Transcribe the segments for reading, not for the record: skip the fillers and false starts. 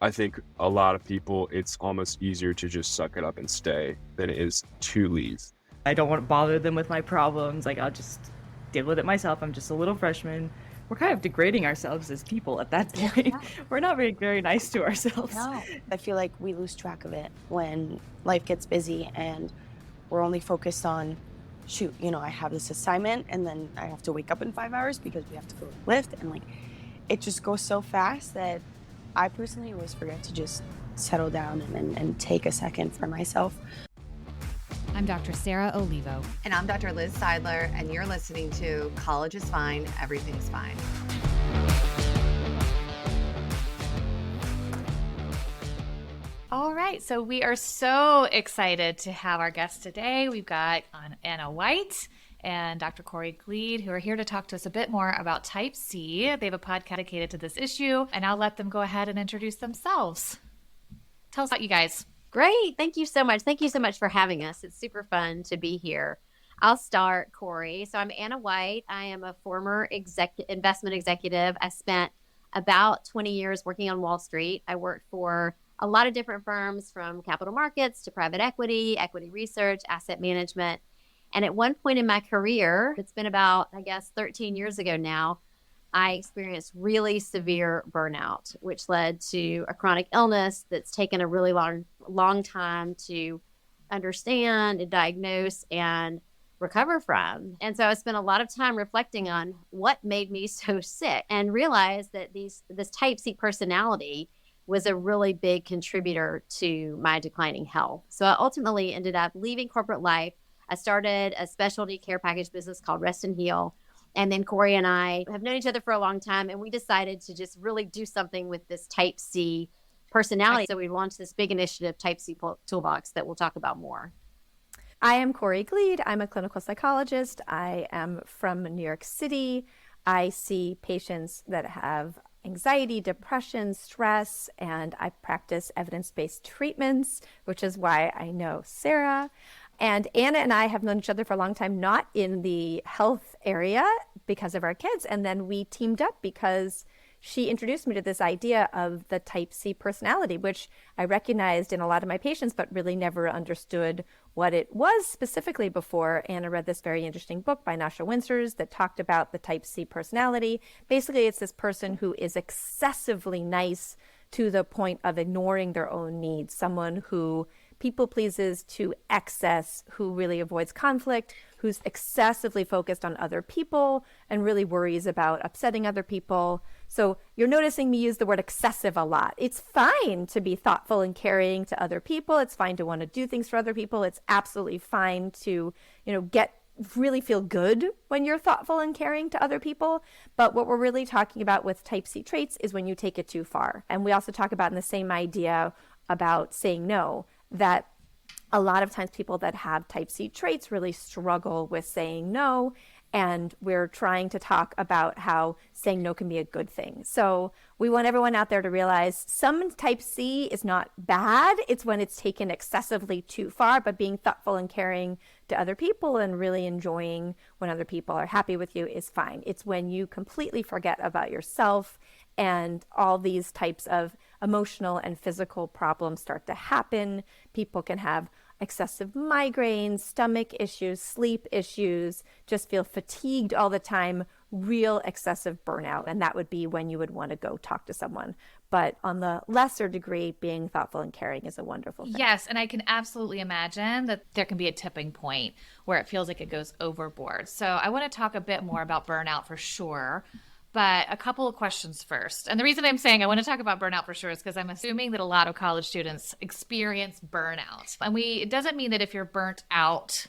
I think a lot of people, it's almost easier to just suck it up and stay than it is to leave. I don't want to bother them with my problems. Like, I'll just deal with it myself. I'm just a little freshman. We're kind of degrading ourselves as people at that point. Yeah. We're not being very nice to ourselves. No, I feel like we lose track of it when life gets busy and we're only focused on, shoot, I have this assignment and then I have to wake up in 5 hours because we have to fill the lift. And like, it just goes so fast that I personally always forget to just settle down and take a second for myself. I'm Dr. Sarah Olivo. And I'm Dr. Liz Seidler, and you're listening to College is Fine, Everything's Fine. All right, so we are so excited to have our guests today. We've got Anna White and Dr. Corey Gleed, who are here to talk to us a bit more about Type C. They have a podcast dedicated to this issue, and I'll let them go ahead and introduce themselves. Tell us about you guys. Great. Thank you so much. Thank you so much for having us. It's super fun to be here. I'll start, Corey. So I'm Anna White. I am a former investment executive. I spent about 20 years working on Wall Street. I worked for a lot of different firms, from capital markets to private equity, equity research, asset management. And at one point in my career, it's been about, 13 years ago now, I experienced really severe burnout, which led to a chronic illness that's taken a really long time to understand and diagnose and recover from. And so I spent a lot of time reflecting on what made me so sick, and realized that this Type C personality was a really big contributor to my declining health. So I ultimately ended up leaving corporate life. I started a specialty care package business called Rest and Heal. And then Corey and I have known each other for a long time, and we decided to just really do something with this Type C personality. So we launched this big initiative, Type C Toolbox, that we'll talk about more. I am Corey Gleed. I'm a clinical psychologist. I am from New York City. I see patients that have anxiety, depression, stress, and I practice evidence-based treatments, which is why I know Sarah. And Anna and I have known each other for a long time, not in the health area because of our kids. And then we teamed up because she introduced me to this idea of the Type C personality, which I recognized in a lot of my patients, but really never understood what it was specifically before Anna read this very interesting book by Nasha Winsters that talked about the Type C personality. Basically, it's this person who is excessively nice to the point of ignoring their own needs, someone who people pleases to excess, who really avoids conflict, who's excessively focused on other people and really worries about upsetting other people. So you're noticing me use the word excessive a lot. It's fine to be thoughtful and caring to other people. It's fine to want to do things for other people. It's absolutely fine to, really feel good when you're thoughtful and caring to other people. But what we're really talking about with Type C traits is when you take it too far. And we also talk about in the same idea about saying no, that a lot of times people that have Type C traits really struggle with saying no. And we're trying to talk about how saying no can be a good thing. So we want everyone out there to realize some Type C is not bad. It's when it's taken excessively too far, but being thoughtful and caring to other people and really enjoying when other people are happy with you is fine. It's when you completely forget about yourself and all these types of emotional and physical problems start to happen. People can have excessive migraines, stomach issues, sleep issues, just feel fatigued all the time, real excessive burnout. And that would be when you would want to go talk to someone. But on the lesser degree, being thoughtful and caring is a wonderful thing. Yes, and I can absolutely imagine that there can be a tipping point where it feels like it goes overboard. So I want to talk a bit more about burnout for sure. But a couple of questions first. And the reason I'm saying I want to talk about burnout for sure is because I'm assuming that a lot of college students experience burnout. And it doesn't mean that if you're burnt out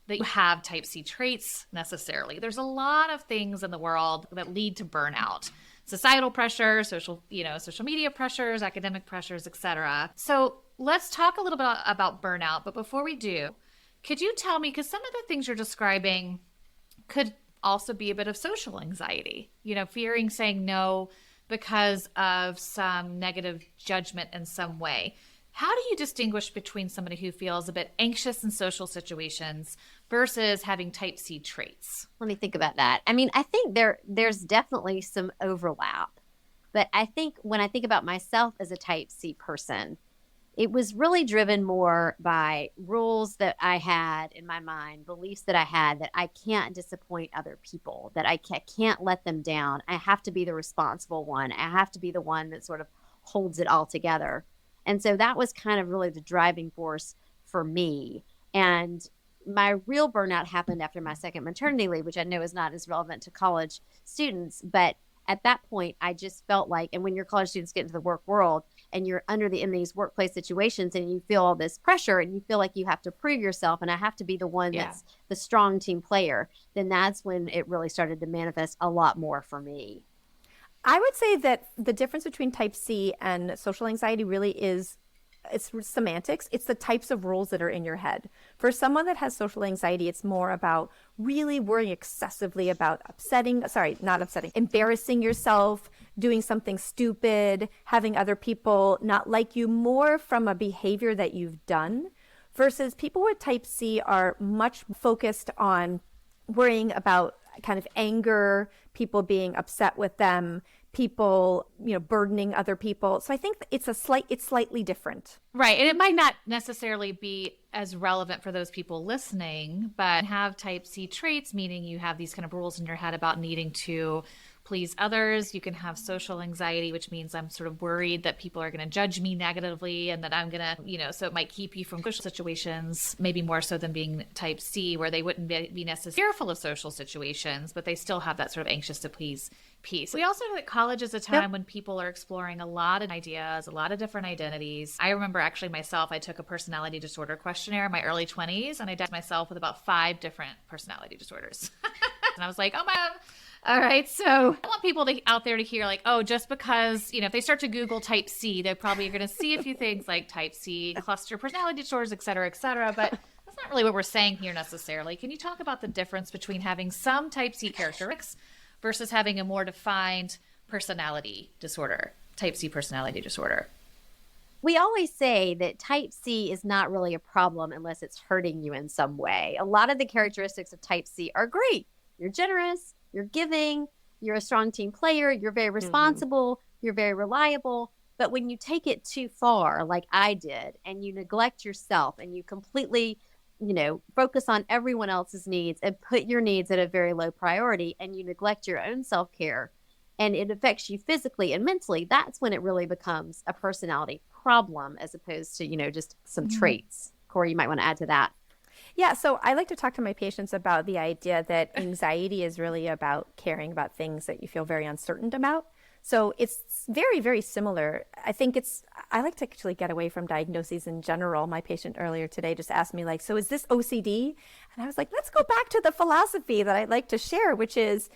that you have Type C traits necessarily. There's a lot of things in the world that lead to burnout. Societal pressure, social media pressures, academic pressures, etc. So let's talk a little bit about burnout. But before we do, could you tell me, because some of the things you're describing could also be a bit of social anxiety, fearing saying no because of some negative judgment in some way. How do you distinguish between somebody who feels a bit anxious in social situations versus having Type C traits? Let me think about that. I mean, I think there's definitely some overlap. But I think when I think about myself as a type C person, it was really driven more by rules that I had in my mind, beliefs that I had that I can't disappoint other people, that I can't let them down. I have to be the responsible one. I have to be the one that sort of holds it all together. And so that was kind of really the driving force for me. And my real burnout happened after my second maternity leave, which I know is not as relevant to college students. But at that point, I just felt like, and when your college students get into the work world and you're in these workplace situations and you feel all this pressure and you feel like you have to prove yourself and I have to be the one that's the strong team player, then that's when it really started to manifest a lot more for me. I would say that the difference between type C and social anxiety really is it's semantics. It's the types of rules that are in your head. For someone that has social anxiety, it's more about really worrying excessively about embarrassing yourself, doing something stupid, having other people not like you, more from a behavior that you've done, versus people with type C are much focused on worrying about kind of anger, people being upset with them, people, burdening other people. So I think it's slightly different. Right. And it might not necessarily be as relevant for those people listening, but have type C traits, meaning you have these kind of rules in your head about needing to please others. You can have social anxiety, which means I'm sort of worried that people are going to judge me negatively and that I'm going to, so it might keep you from social situations, maybe more so than being type C, where they wouldn't be necessarily fearful of social situations, but they still have that sort of anxious to please piece. We also know that college is a time when people are exploring a lot of ideas, a lot of different identities. I remember actually myself, I took a personality disorder questionnaire in my early 20s and I diagnosed myself with about 5 different personality disorders. And I was like, oh my God. All right. So I want people out there to hear like, oh, just because, if they start to Google type C, they probably are going to see a few things like type C, cluster personality disorders, et cetera, et cetera. But that's not really what we're saying here necessarily. Can you talk about the difference between having some type C characteristics versus having a more defined personality disorder, type C personality disorder? We always say that type C is not really a problem unless it's hurting you in some way. A lot of the characteristics of type C are great. You're generous, you're giving, you're a strong team player, you're very responsible, you're very reliable. But when you take it too far, like I did, and you neglect yourself and you completely, focus on everyone else's needs and put your needs at a very low priority and you neglect your own self-care and it affects you physically and mentally, that's when it really becomes a personality problem as opposed to, just some traits. Corey, you might want to add to that. Yeah, so I like to talk to my patients about the idea that anxiety is really about caring about things that you feel very uncertain about. So it's very, very similar. I like to actually get away from diagnoses in general. My patient earlier today just asked me so is this OCD? And I was like, let's go back to the philosophy that I'd like to share, which is,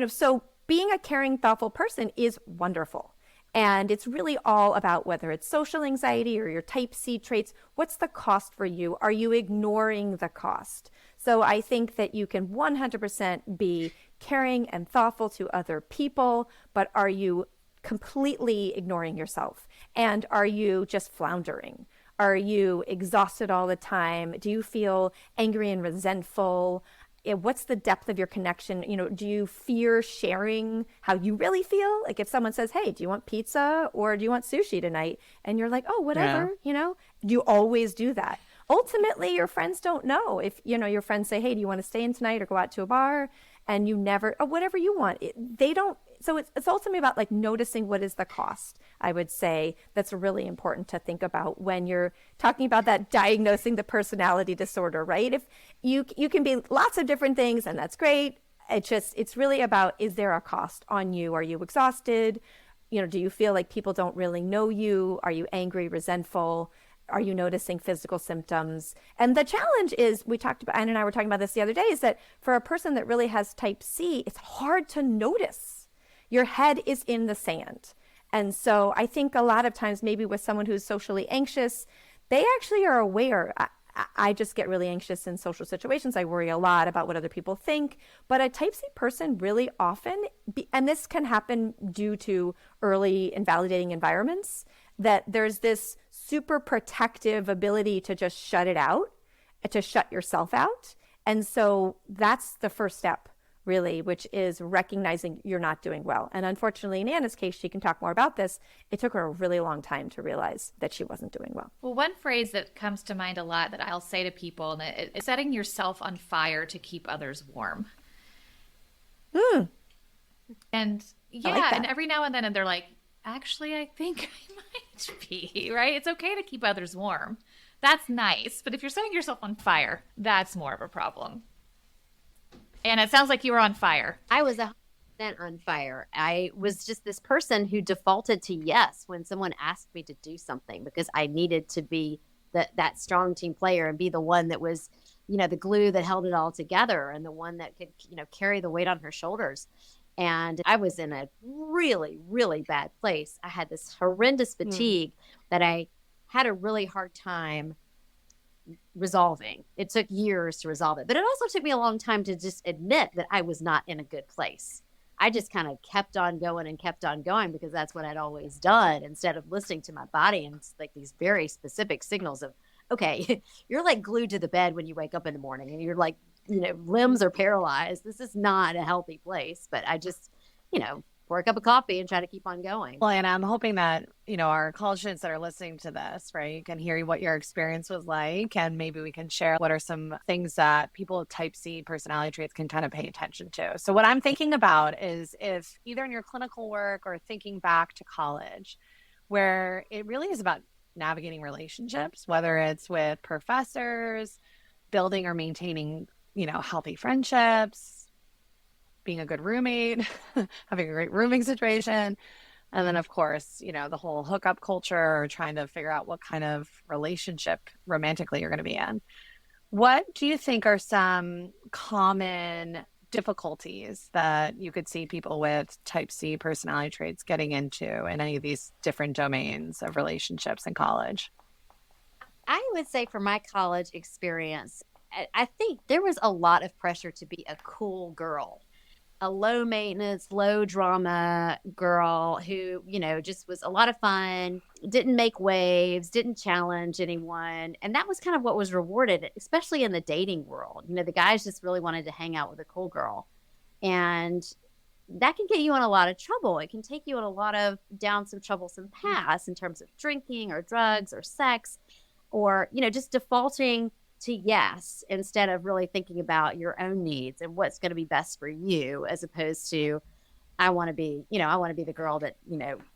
so being a caring, thoughtful person is wonderful. And it's really all about whether it's social anxiety or your type C traits. What's the cost for you? Are you ignoring the cost? So I think that you can 100% be caring and thoughtful to other people, but are you completely ignoring yourself? And are you just floundering? Are you exhausted all the time? Do you feel angry and resentful? What's the depth of your connection? Do you fear sharing how you really feel? Like if someone says, hey, do you want pizza or do you want sushi tonight? And you're like, oh, whatever, do you always do that? Ultimately, your friends don't know. If, your friends say, hey, do you want to stay in tonight or go out to a bar? And you never, or whatever you want. They don't. So it's ultimately about noticing what is the cost, I would say. That's really important to think about when you're talking about that diagnosing the personality disorder, right? If you can be lots of different things and that's great. It's really about, is there a cost on you? Are you exhausted? Do you feel like people don't really know you? Are you angry, resentful? Are you noticing physical symptoms? And the challenge is, Anna and I were talking about this the other day, is that for a person that really has type C, it's hard to notice. Your head is in the sand. And so I think a lot of times maybe with someone who's socially anxious, they actually are aware. I just get really anxious in social situations. I worry a lot about what other people think. But a type C person really often, and this can happen due to early invalidating environments, that there's this super protective ability to just shut it out, to shut yourself out. And so that's the first step, really, which is recognizing you're not doing well. And unfortunately, in Anna's case, she can talk more about this. It took her a really long time to realize that she wasn't doing well. Well, one phrase that comes to mind a lot that I'll say to people is setting yourself on fire to keep others warm. And yeah, like and every now and then they're like, actually, I think I might be, right? It's okay to keep others warm. That's nice. But if you're setting yourself on fire, that's more of a problem. And it sounds like you were on fire. I was 100% on fire. I was just this person who defaulted to yes when someone asked me to do something, because I needed to be that strong team player and be the one that was, the glue that held it all together, and the one that could, carry the weight on her shoulders. And I was in a really, really bad place. I had this horrendous fatigue that I had a really hard time resolving. It took years to resolve it, but it also took me a long time to just admit that I was not in a good place. I just kind of kept on going because that's what I'd always done, instead of listening to my body and like these very specific signals of, okay, you're like glued to the bed when you wake up in the morning and you're like, limbs are paralyzed. This is not a healthy place. But I just, pour a cup of coffee and try to keep on going. Well, Anna, I'm hoping that, our college students that are listening to this, right, can hear what your experience was like. And maybe we can share what are some things that people with Type C personality traits can kind of pay attention to. So what I'm thinking about is, if either in your clinical work or thinking back to college, where it really is about navigating relationships, whether it's with professors, building or maintaining, healthy friendships, being a good roommate, having a great rooming situation. And then, of course, the whole hookup culture, or trying to figure out what kind of relationship romantically you're going to be in. What do you think are some common difficulties that you could see people with Type C personality traits getting into in any of these different domains of relationships in college? I would say for my college experience, I think there was a lot of pressure to be a cool girl, a low maintenance, low drama girl who, just was a lot of fun, didn't make waves, didn't challenge anyone. And that was kind of what was rewarded, especially in the dating world. The guys just really wanted to hang out with a cool girl. And that can get you in a lot of trouble. It can take you down some troublesome paths in terms of drinking or drugs or sex, or, just defaulting to yes, instead of really thinking about your own needs and what's going to be best for you, as opposed to, I want to be the girl that,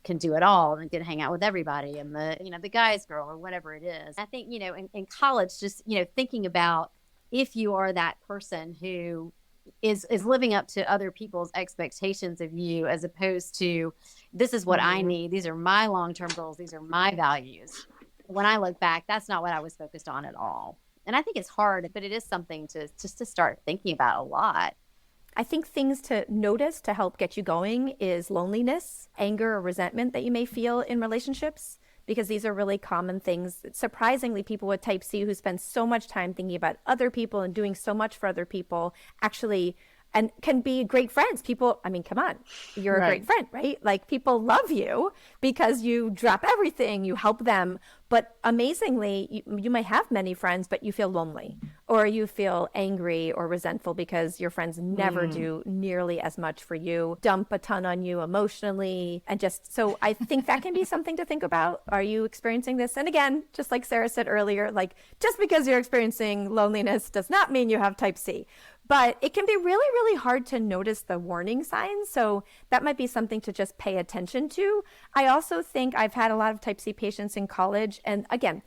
can do it all and can hang out with everybody, and the guy's girl, or whatever it is. I think, in college, just, thinking about if you are that person who is living up to other people's expectations of you, as opposed to, this is what I need. These are my long-term goals. These are my values. When I look back, that's not what I was focused on at all. And I think it's hard, but it is something to start thinking about a lot. I think things to notice to help get you going is loneliness, anger, or resentment that you may feel in relationships, because these are really common things. Surprisingly, people with Type C who spend so much time thinking about other people and doing so much for other people actually and can be great friends. People, come on, you're a great friend, right? Like, people love you because you drop everything, you help them. But amazingly, you might have many friends, but you feel lonely, or you feel angry or resentful because your friends never do nearly as much for you, dump a ton on you emotionally. And so I think that can be something to think about. Are you experiencing this? And again, just like Sarah said earlier, like, just because you're experiencing loneliness does not mean you have Type C. But it can be really, really hard to notice the warning signs. So that might be something to just pay attention to. I also think I've had a lot of Type C patients in college. And again,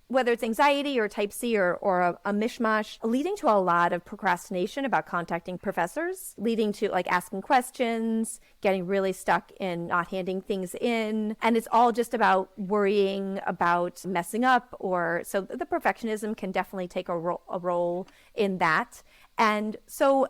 whether it's anxiety or Type C or a mishmash, leading to a lot of procrastination about contacting professors, leading to like asking questions, getting really stuck in not handing things in. And it's all just about worrying about messing up. So the perfectionism can definitely take a role in that. And so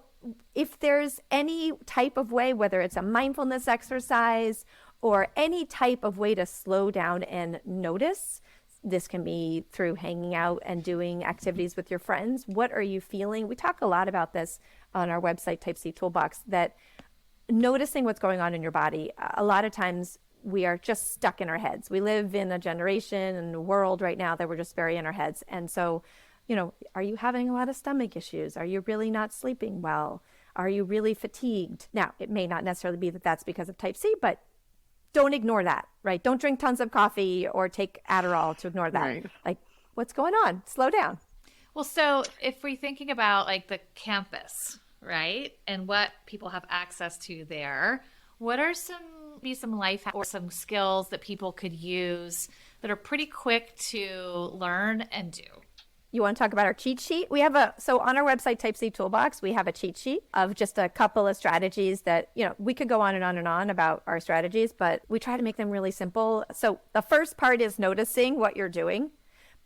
if there's any type of way, whether it's a mindfulness exercise or any type of way to slow down and notice, this can be through hanging out and doing activities with your friends. What are you feeling? We talk a lot about this on our website, Type C Toolbox, that noticing what's going on in your body. A lot of times we are just stuck in our heads. We live in a generation and a world right now that we're just very in our heads. And so, are you having a lot of stomach issues? Are you really not sleeping well? Are you really fatigued? Now, it may not necessarily be that that's because of type C, but don't ignore that, right? Don't drink tons of coffee or take Adderall to ignore that. Right. Like, what's going on? Slow down. Well, so if we're thinking about like the campus, right, and what people have access to there, what are some life hacks or some skills that people could use that are pretty quick to learn and do? You want to talk about our cheat sheet? So on our website, Type C Toolbox, we have a cheat sheet of just a couple of strategies that, we could go on and on and on about our strategies, but we try to make them really simple. So the first part is noticing what you're doing,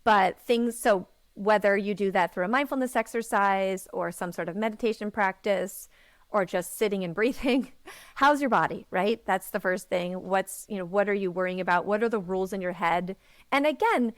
so whether you do that through a mindfulness exercise or some sort of meditation practice or just sitting and breathing, how's your body, right? That's the first thing. What are you worrying about? What are the rules in your head? And again,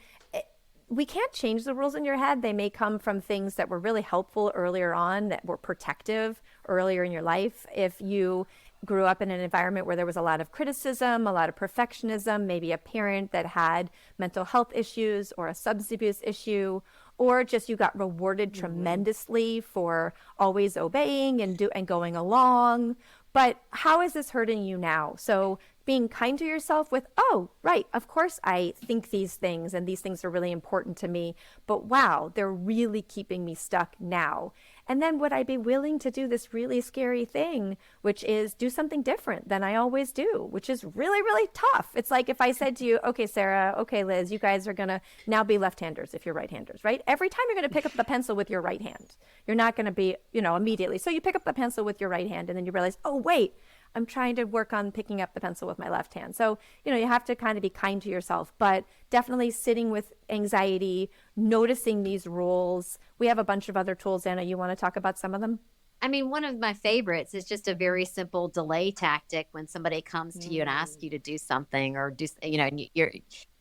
we can't change the rules in your head. They may come from things that were really helpful earlier on, that were protective earlier in your life. If you grew up in an environment where there was a lot of criticism, a lot of perfectionism, maybe a parent that had mental health issues or a substance abuse issue, or just you got rewarded tremendously for always obeying and going along. But how is this hurting you now? So being kind to yourself with, oh, right, of course I think these things and these things are really important to me, but wow, they're really keeping me stuck now. And then would I be willing to do this really scary thing, which is do something different than I always do, which is really, really tough. It's like if I said to you, okay, Sarah, okay, Liz, you guys are going to now be left-handers if you're right-handers, right? Every time you're going to pick up the pencil with your right hand, you're not going to be, immediately. So you pick up the pencil with your right hand and then you realize, oh, wait, I'm trying to work on picking up the pencil with my left hand. So, you have to kind of be kind to yourself, but definitely sitting with anxiety, noticing these rules. We have a bunch of other tools. Anna, you want to talk about some of them? I mean, one of my favorites is just a very simple delay tactic when somebody comes to you and asks you to do something or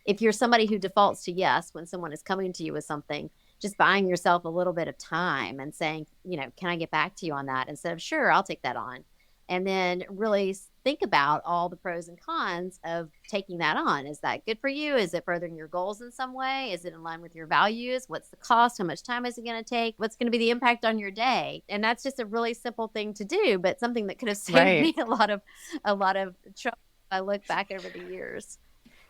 if you're somebody who defaults to yes, when someone is coming to you with something, just buying yourself a little bit of time and saying, can I get back to you on that? Instead of, sure, I'll take that on. And then really think about all the pros and cons of taking that on. Is that good for you? Is it furthering your goals in some way? Is it in line with your values? What's the cost? How much time is it going to take? What's going to be the impact on your day? And that's just a really simple thing to do, but something that could have saved me a lot of trouble if I look back over the years.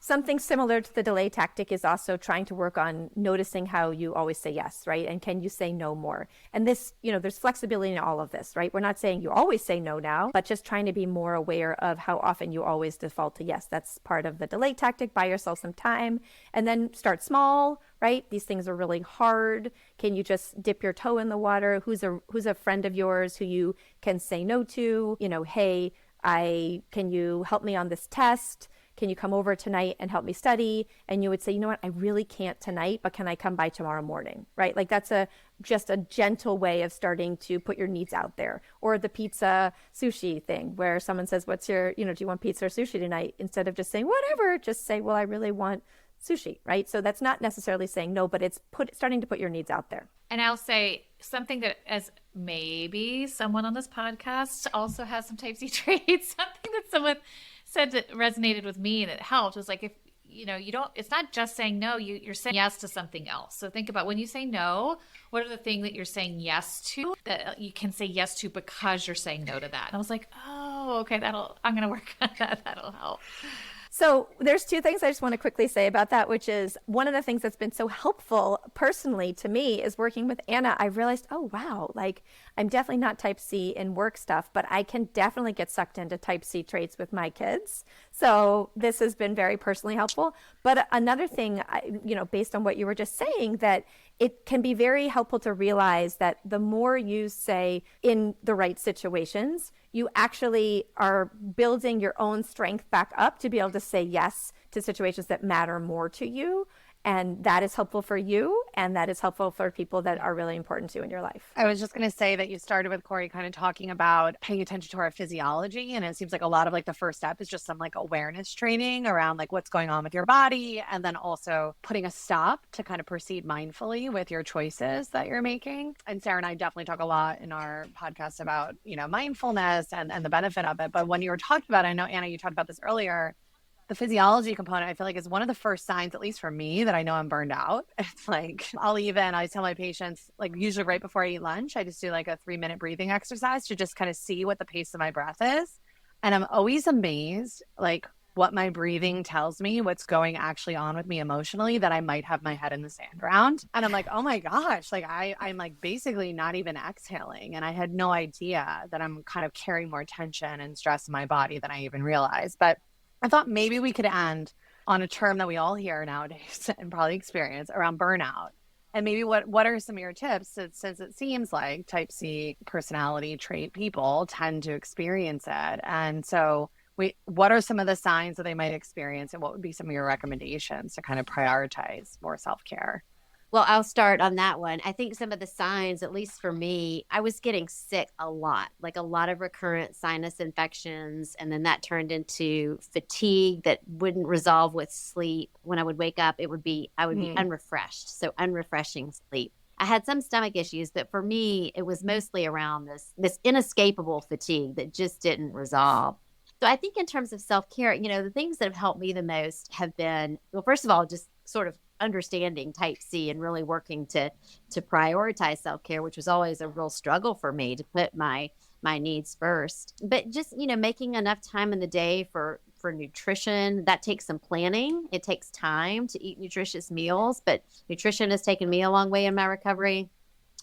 Something similar to the delay tactic is also trying to work on noticing how you always say yes, right? And can you say no more? And this, there's flexibility in all of this, right? We're not saying you always say no now, but just trying to be more aware of how often you always default to yes. That's part of the delay tactic. Buy yourself some time and then start small, right? These things are really hard. Can you just dip your toe in the water? Who's a friend of yours who you can say no to? Hey, can you help me on this test? Can you come over tonight and help me study? And you would say, you know what, I really can't tonight, but can I come by tomorrow morning, right? Like that's just a gentle way of starting to put your needs out there. Or the pizza sushi thing where someone says, do you want pizza or sushi tonight? Instead of just saying whatever, just say, well, I really want sushi, right? So that's not necessarily saying no, but it's starting to put your needs out there. And I'll say something that, as maybe someone on this podcast also has some type C traits, something that someone said that resonated with me and it helped was like, if it's not just saying no, you're saying yes to something else. So think about when you say no, what are the things that you're saying yes to that you can say yes to because you're saying no to that? And I was like, oh, okay, I'm going to work on that. That'll help. So there's two things I just want to quickly say about that, which is one of the things that's been so helpful personally to me is working with Anna. I realized, oh, wow, like I'm definitely not type C in work stuff, but I can definitely get sucked into type C traits with my kids. So this has been very personally helpful. But another thing, based on what you were just saying, that it can be very helpful to realize that the more you say in the right situations, you actually are building your own strength back up to be able to say yes to situations that matter more to you. And that is helpful for you. And that is helpful for people that are really important to you in your life. I was just going to say that you started with Corey kind of talking about paying attention to our physiology. And it seems like a lot of like the first step is just some like awareness training around like what's going on with your body. And then also putting a stop to kind of proceed mindfully with your choices that you're making. And Sarah and I definitely talk a lot in our podcast about, mindfulness and the benefit of it. But when you were talking about, I know, Anna, you talked about this earlier, The physiology component, I feel like, is one of the first signs, at least for me, that I know I'm burned out. It's like, I tell my patients, like, usually right before I eat lunch, I just do like a 3-minute breathing exercise to just kind of see what the pace of my breath is. And I'm always amazed, like, what my breathing tells me, what's going actually on with me emotionally, that I might have my head in the sand around. And I'm like, oh my gosh, like I'm like basically not even exhaling. And I had no idea that I'm kind of carrying more tension and stress in my body than I even realized. But I thought maybe we could end on a term that we all hear nowadays and probably experience around burnout. And maybe what are some of your tips, since it seems like Type C personality trait people tend to experience it. And so what are some of the signs that they might experience, and what would be some of your recommendations to kind of prioritize more self-care? Well, I'll start on that one. I think some of the signs, at least for me, I was getting sick a lot, like a lot of recurrent sinus infections. And then that turned into fatigue that wouldn't resolve with sleep. When I would wake up, I would be unrefreshed. So unrefreshing sleep. I had some stomach issues, but for me, it was mostly around this inescapable fatigue that just didn't resolve. So I think in terms of self-care, the things that have helped me the most have been, well, first of all, just sort of understanding Type C and really working to prioritize self-care, which was always a real struggle for me to put my needs first. But just, making enough time in the day for nutrition, that takes some planning. It takes time to eat nutritious meals, but nutrition has taken me a long way in my recovery.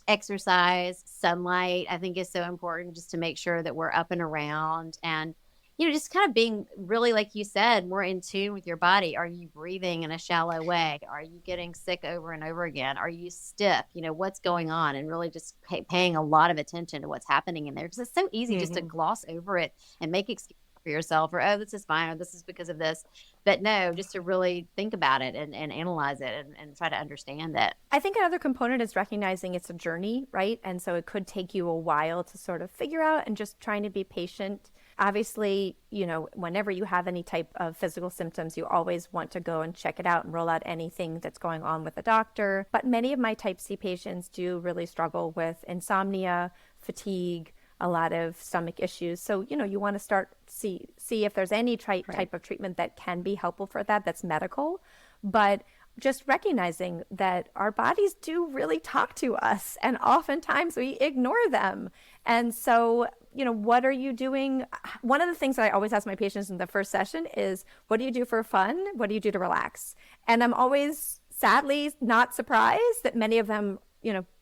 Exercise, sunlight, I think is so important, just to make sure that we're up and around, and just kind of being really, like you said, more in tune with your body. Are you breathing in a shallow way? Are you getting sick over and over again? Are you stiff? What's going on? And really just paying a lot of attention to what's happening in there. Because it's so easy just to gloss over it and make excuses for yourself, or, oh, this is fine, or this is because of this. But no, just to really think about it and analyze it and try to understand it. I think another component is recognizing it's a journey, right? And so it could take you a while to sort of figure out, and just trying to be patient. Obviously, whenever you have any type of physical symptoms, you always want to go and check it out and rule out anything that's going on with a doctor. But many of my Type C patients do really struggle with insomnia, fatigue, a lot of stomach issues. So, you want to start see if there's any type of treatment that can be helpful for that, that's medical. But just recognizing that our bodies do really talk to us, and oftentimes we ignore them. And so, what are you doing? One of the things that I always ask my patients in the first session is, what do you do for fun? What do you do to relax? And I'm always sadly not surprised that many of them,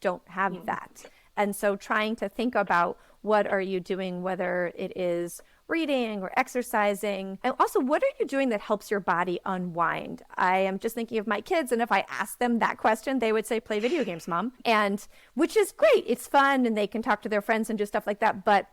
don't have that. And so trying to think about, what are you doing, whether it is reading or exercising, and also what are you doing that helps your body unwind? I am just thinking of my kids, and if I asked them that question, they would say, play video games, Mom. And which is great. It's fun, and they can talk to their friends and do stuff like that. But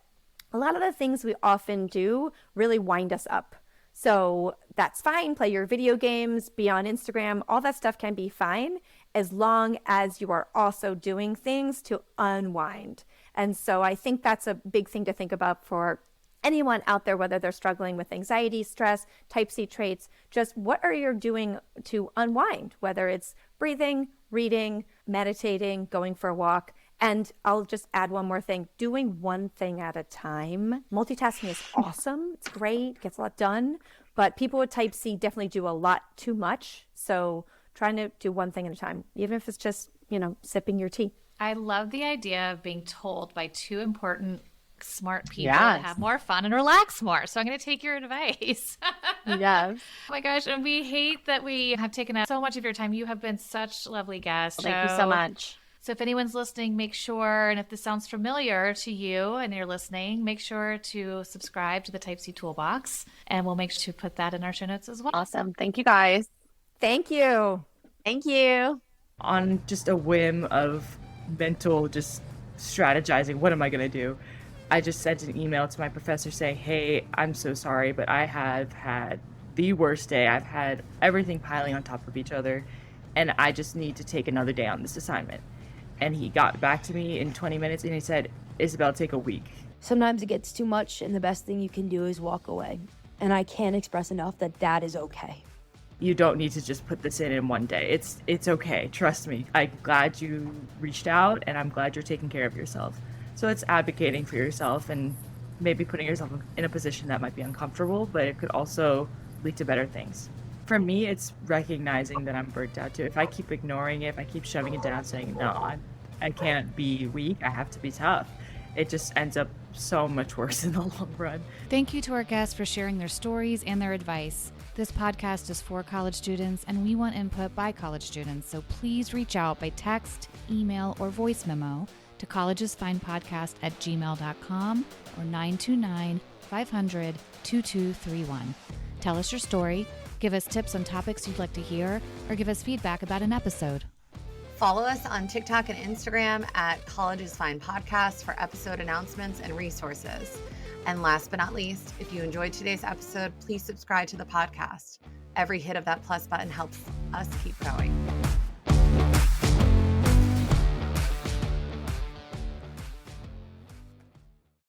a lot of the things we often do really wind us up. So that's fine. Play your video games, be on Instagram. All that stuff can be fine, as long as you are also doing things to unwind. And so I think that's a big thing to think about for anyone out there, whether they're struggling with anxiety, stress, Type C traits. Just what are you doing to unwind, whether it's breathing, reading, meditating, going for a walk. And I'll just add one more thing, doing one thing at a time. Multitasking is awesome. It's great, gets a lot done. But people with Type C definitely do a lot too much. So trying to do one thing at a time, even if it's just, sipping your tea. I love the idea of being told by two important, smart people Yes. to have more fun and relax more. So I'm going to take your advice. Yes. Oh my gosh. And we hate that we have taken up so much of your time. You have been such lovely guests. Thank you so much. So if anyone's listening, make sure, and if this sounds familiar to you and you're listening, make sure to subscribe to the Type C Toolbox, and we'll make sure to put that in our show notes as well. Awesome. Thank you, guys. Thank you. Thank you. On just a whim of mental just strategizing, what am I going to do? I just sent an email to my professor saying, hey, I'm so sorry, but I have had the worst day. I've had everything piling on top of each other, and I just need to take another day on this assignment. And he got back to me in 20 minutes, and he said, Isabel, take a week. Sometimes it gets too much, and the best thing you can do is walk away. And I can't express enough that that is okay. You don't need to just put this in one day. It's okay. Trust me. I'm glad you reached out, and I'm glad you're taking care of yourself. So it's advocating for yourself and maybe putting yourself in a position that might be uncomfortable, but it could also lead to better things. For me, it's recognizing that I'm burnt out too. If I keep ignoring it, if I keep shoving it down, saying, no, I can't be weak, I have to be tough, it just ends up so much worse in the long run. Thank you to our guests for sharing their stories and their advice. This podcast is for college students, and we want input by college students, so please reach out by text, email, or voice memo to collegesfinepodcast@gmail.com or 929-500-2231. Tell us your story, give us tips on topics you'd like to hear, or give us feedback about an episode. Follow us on TikTok and Instagram at Colleges Fine Podcast for episode announcements and resources. And last but not least, if you enjoyed today's episode, please subscribe to the podcast. Every hit of that plus button helps us keep going.